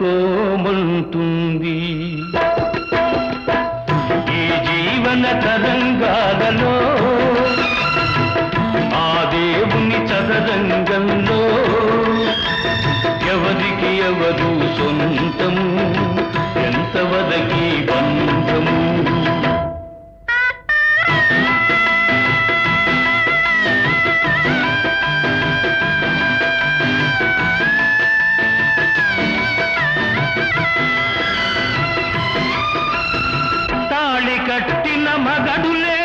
అందుకోమంటుంది ఈ జీవన తరంగాలలో ఆ దేవుని చదరంగంలో ఎవరికి ఎవరు సొంతం ఎంతవరకి బంధము తాళి కట్టిన మగడులే